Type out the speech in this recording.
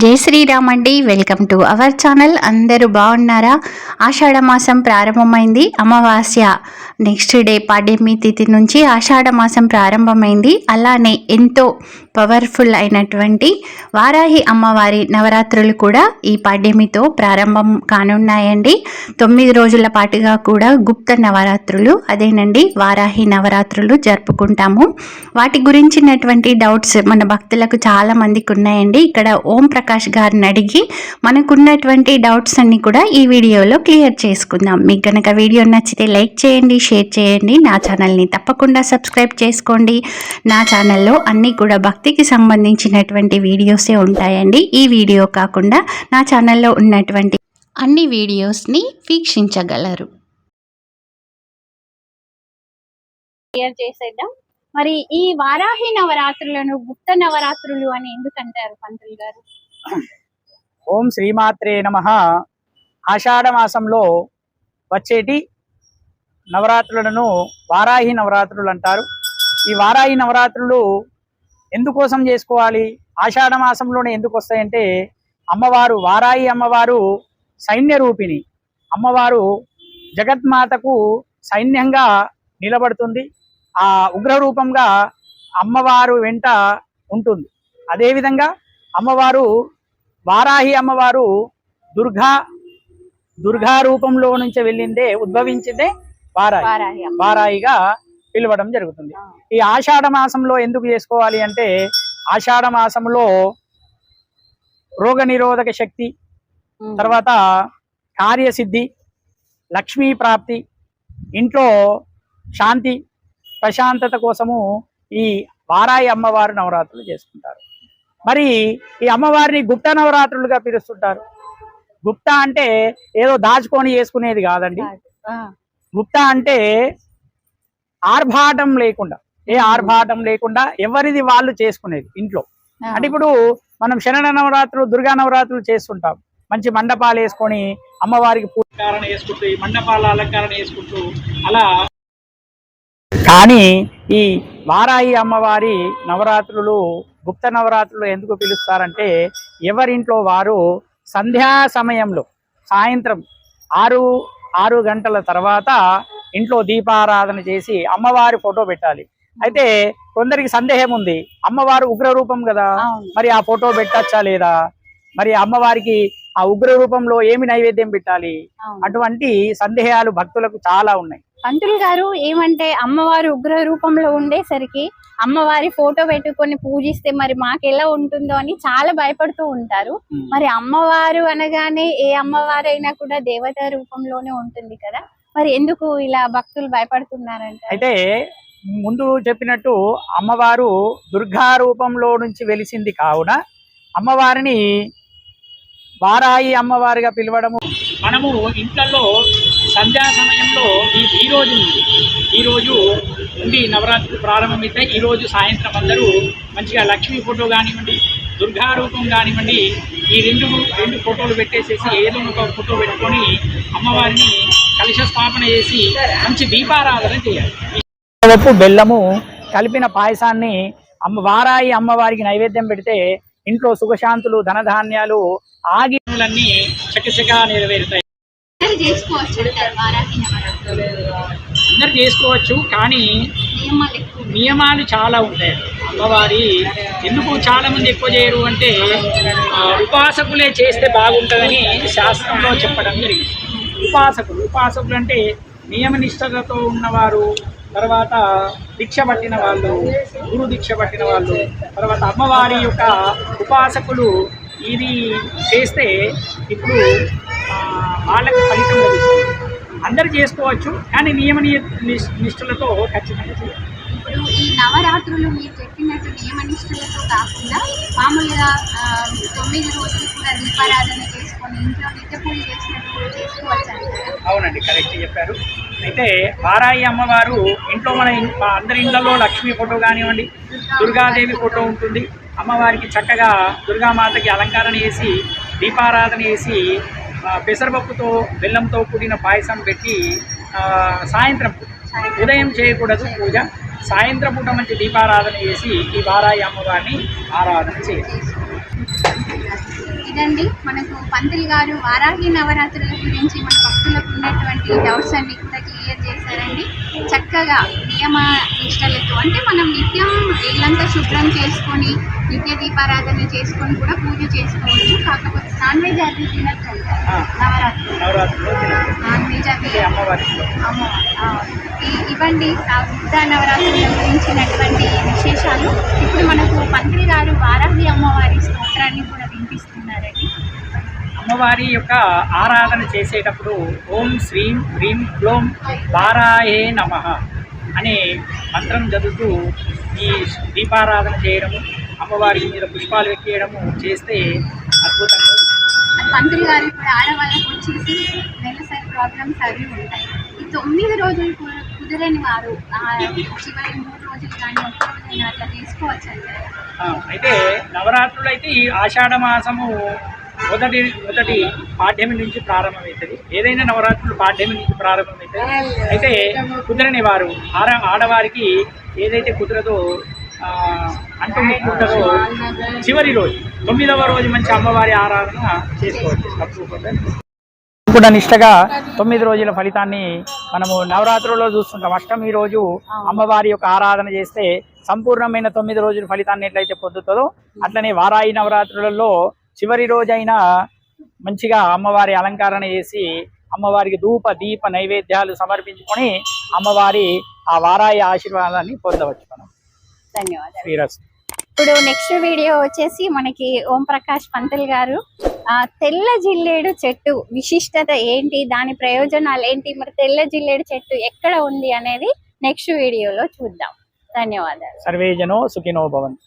జై శ్రీరామ్ అండి. Welcome to our channel. అందరూ బాగున్నారా? ఆషాఢ మాసం ప్రారంభమైంది. అమావాస్య నెక్స్ట్ డే పాడ్యమి తిథి నుంచి ఆషాఢ మాసం ప్రారంభమైంది. అలానే ఎంతో పవర్ఫుల్ అయినటువంటి వారాహి అమ్మవారి నవరాత్రులు కూడా ఈ పాడ్యమితో ప్రారంభం కానున్నాయండి. 9 రోజుల పాటుగా కూడా గుప్త నవరాత్రులు, అదేనండి వారాహి నవరాత్రులు జరుపుకుంటాము. వాటి గురించినటువంటి డౌట్స్ మన భక్తులకు చాలా మందికి ఉన్నాయండి. ఇక్కడ ఓం ప్రకాష్ గారిని అడిగి మనకున్నటువంటి డౌట్స్ అన్ని కూడా ఈ వీడియోలో క్లియర్ చేసుకుందాం. మీకు కనుక వీడియో నచ్చితే లైక్ చేయండి, షేర్ చేయండి, నా ఛానల్ని తప్పకుండా సబ్స్క్రైబ్ చేసుకోండి. నా ఛానల్లో అన్నీ కూడా భక్తికి సంబంధించినటువంటి వీడియోసే ఉంటాయండి. ఈ వీడియో కాకుండా నా ఛానల్లో ఉన్నటువంటి అన్ని వీడియోస్ని వీక్షించగలరు. క్లియర్ చేసేద్దాం. మరి ఈ వారాహి నవరాత్రులను గుప్త నవరాత్రులు అని ఎందుకంటారు పంతులు గారు? ఓం శ్రీమాత్రే నమః. ఆషాఢ మాసంలో వచ్చేటి నవరాత్రులను వారాహి నవరాత్రులు అంటారు. ఈ వారాహి నవరాత్రులు ఎందుకోసం చేసుకోవాలి, ఆషాఢ మాసంలోనే ఎందుకు వస్తాయంటే, అమ్మవారు వారాహి అమ్మవారు సైన్య రూపిణి. అమ్మవారు జగన్మాతకు సైన్యంగా నిలబడుతుంది. ఆ ఉగ్ర రూపంగా అమ్మవారు వెంట ఉంటుంది. అదేవిధంగా అమ్మవారు వారాహి అమ్మవారు దుర్గా రూపంలో నుంచి వెళ్ళిందే, ఉద్భవించిందే వారాహిగా పిలవడం జరుగుతుంది. ఈ ఆషాఢ మాసంలో ఎందుకు చేసుకోవాలి అంటే, ఆషాఢ మాసంలో రోగ నిరోధక శక్తి, తర్వాత కార్యసిద్ధి, లక్ష్మీ ప్రాప్తి, ఇంట్లో శాంతి ప్రశాంతత కోసము ఈ వారాహి అమ్మవారు నవరాత్రులు చేసుకుంటారు. మరి ఈ అమ్మవారిని గుప్త నవరాత్రులుగా పిలుస్తుంటారు. గుప్త అంటే ఏదో దాచుకొని చేసుకునేది కాదండి. గుప్త అంటే ఆర్భాటం లేకుండా, ఏ ఆర్భాటం లేకుండా ఎవరిది వాళ్ళు చేసుకునేది ఇంట్లో. అంటే ఇప్పుడు మనం శరణ నవరాత్రులు, దుర్గా నవరాత్రులు చేస్తుంటాం. మంచి మండపాలు వేసుకొని అమ్మవారికి పూజారణ చేసుకుంటూ, ఈ మండపాల అలంకరణ చేసుకుంటూ అలా. కానీ ఈ వారాహి అమ్మవారి నవరాత్రులు గుప్త నవరాత్రులు ఎందుకు పిలుస్తారంటే, ఎవరింట్లో వారు సంధ్యా సమయంలో సాయంత్రం 6 గంటల తర్వాత ఇంట్లో దీపారాధన చేసి అమ్మవారి ఫోటో పెట్టాలి. అయితే కొందరికి సందేహం ఉంది, అమ్మవారు ఉగ్ర రూపం కదా, మరి ఆ ఫోటో పెట్టచ్చా లేదా, మరి అమ్మవారికి ఆ ఉగ్ర రూపంలో ఏమి నైవేద్యం పెట్టాలి, అటువంటి సందేహాలు భక్తులకు చాలా ఉన్నాయి. పంతులు గారు ఏమంటే, అమ్మవారు ఉగ్ర రూపంలో ఉండేసరికి అమ్మవారి ఫోటో పెట్టుకొని పూజిస్తే మరి మాకు ఎలా ఉంటుందో అని చాలా భయపడుతూ ఉంటారు. మరి అమ్మవారు అనగానే ఏ అమ్మవారు అయినా కూడా దేవత రూపంలోనే ఉంటుంది కదా, మరి ఎందుకు ఇలా భక్తులు భయపడుతున్నారంటే? అయితే ముందు చెప్పినట్టు అమ్మవారు దుర్గా రూపంలో నుంచి వెలిసింది కావున అమ్మవారిని వారాహి అమ్మవారిగా పిలవడము. మనము ఇంట్లో సంధ్యా సమయంలో ఈ రోజు నుండి నవరాత్రి ప్రారంభమైతే ఈ రోజు సాయంత్రం అందరూ మంచిగా లక్ష్మీ ఫోటో కానివ్వండి, దుర్గా రూపం కానివ్వండి, ఈ రెండు ఫోటోలు పెట్టేసేసి ఏదో ఒక ఫోటో పెట్టుకొని అమ్మవారిని కలశ స్థాపన చేసి మంచి దీపారాధన చేయాలి. ఉప్పు బెల్లము కలిపిన పాయసాన్ని వారాహి అమ్మవారికి నైవేద్యం పెడితే ఇంట్లో సుఖశాంతులు, ధనధాన్యాలు, ఆగిలన్నీ చకచకా నెరవేరుతాయి. అందరు చేసుకోవచ్చు, కానీ నియమాలు చాలా ఉంటాయి. అమ్మవారి ఎందుకు చాలా మంది ఎక్కువ చేయరు అంటే, ఉపాసకులే చేస్తే బాగుంటుందని శాస్త్రంలో చెప్పడం జరిగింది. ఉపాసకులు అంటే నియమనిష్టలతో ఉన్నవారు, తర్వాత దీక్ష పట్టిన వాళ్ళు, గురు దీక్ష పట్టిన వాళ్ళు, తర్వాత అమ్మవారి యొక్క ఉపాసకులు ఇది చేస్తే ఇప్పుడు వాళ్ళకి ఫలితం లభిస్తుంది. అందరు చేసుకోవచ్చు, కానీ నియమ నిష్ఠలతో ఖచ్చితంగా చేయాలి. ఇప్పుడు ఈ నవరాత్రులు మీరు చెప్పినట్టు నియమ నిష్ఠలతో కాకుండా మామూలుగా 9 రోజులు కూడా దీపారాధన చేసుకొని ఇంట్లో నిత్య పూజ చేసినట్టు చేసుకోవచ్చు. అవునండి, కరెక్ట్ చెప్పారు. అయితే వారాహి అమ్మవారు ఇంట్లో మన అందరి ఇళ్లలో లక్ష్మీ ఫోటో కానివ్వండి, దుర్గాదేవి ఫోటో ఉంటుంది. అమ్మవారికి చక్కగా దుర్గామాతకి అలంకరణ చేసి దీపారాధన చేసి పెసరపప్పుతో బెల్లంతో కూడిన పాయసం పెట్టి సాయంత్రం ఉదయం చేయకూడదు పూజ, సాయంత్రం పూట మంచి దీపారాధన చేసి ఈ వారాహి అమ్మవారిని ఆరాధన చేయాలి. ఇదండి మనకు పంతులు గారు వారాహి నవరాత్రుల గురించి మన భక్తులకు ఉన్నటువంటి డౌట్స్ అన్ని కూడా క్లియర్ చేశారండి. చక్కగా నియమ నిష్టలతో అంటే మనం నిత్యం ఇల్లంతా శుభ్రం చేసుకొని నిత్య దీపారాధన చేసుకొని కూడా పూజ చేసుకోవచ్చు. కాకపోతే నాన్ వెజ్ అది తినచ్చు నవరాత్రులు, నాన్ వెజ్ అది ఇవ్వండి బుద్ధ నవరాత్రుల గురించినటువంటి విశేషాలు. ఇప్పుడు మనకు పంతులు గారు వారాహి అమ్మవారి స్తోత్రాన్ని కూడా వినిపిస్తున్నారండి. అమ్మవారి యొక్క ఆరాధన చేసేటప్పుడు ఓం శ్రీం హ్రీం క్లోం వారాహే నమః అనే మంత్రం చదువుతూ ఈ దీపారాధన చేయడము, అమ్మవారికి మీద పుష్పాలు ఎక్కేయడము చేస్తే అద్భుతంగా పంతులు గారు ఇప్పుడు ఆడవాళ్ళకు వచ్చేసి నెలసరి ప్రాబ్లమ్స్ అవి ఉంటాయి. ఈ 9 రోజులు కుదరని వారు చివరి 3 రోజులు కానీ 1 రోజైనా అట్లా చేసుకోవచ్చు అంటారు. అయితే నవరాత్రులు అయితే ఈ ఆషాఢ మాసము మొదటి పాడ్యమి నుంచి ప్రారంభమవుతుంది. ఏదైనా నవరాత్రులు పాడ్యమి నుంచి ప్రారంభమవుతుంది. అయితే కుదరని వారు ఆడవారికి ఏదైతే కుదరదో అంటూ ముట్టుకుంటారో చివరి రోజు 9వ రోజు మంచి అమ్మవారి ఆరాధన చేసుకోవచ్చు. కూడా నిష్టగా 9 రోజుల ఫలితాన్ని మనము నవరాత్రుల్లో చూస్తుంటాం. అష్టమి రోజు అమ్మవారి యొక్క ఆరాధన చేస్తే సంపూర్ణమైన 9 రోజుల ఫలితాన్ని ఎట్లయితే పొందుతుందో అట్లనే వారాయి నవరాత్రులలో చివరి రోజైనా మంచిగా అమ్మవారి అలంకరణ చేసి అమ్మవారికి ధూప దీప నైవేద్యాలు సమర్పించుకొని అమ్మవారి ఆ వారాయి ఆశీర్వాదాన్ని పొందవచ్చు. మనం ధన్యవాదాలు. ఇప్పుడు నెక్స్ట్ వీడియో వచ్చేసి మనకి ఓం ప్రకాష్ పంతులు గారు తెల్ల జిల్లేడు చెట్టు విశిష్టత ఏంటి, దాని ప్రయోజనాలు ఏంటి, మరి తెల్ల జిల్లేడు చెట్టు ఎక్కడ ఉంది అనేది నెక్స్ట్ వీడియోలో చూద్దాం. ధన్యవాదాలు. సర్వేజనో సుఖినో భవంతు.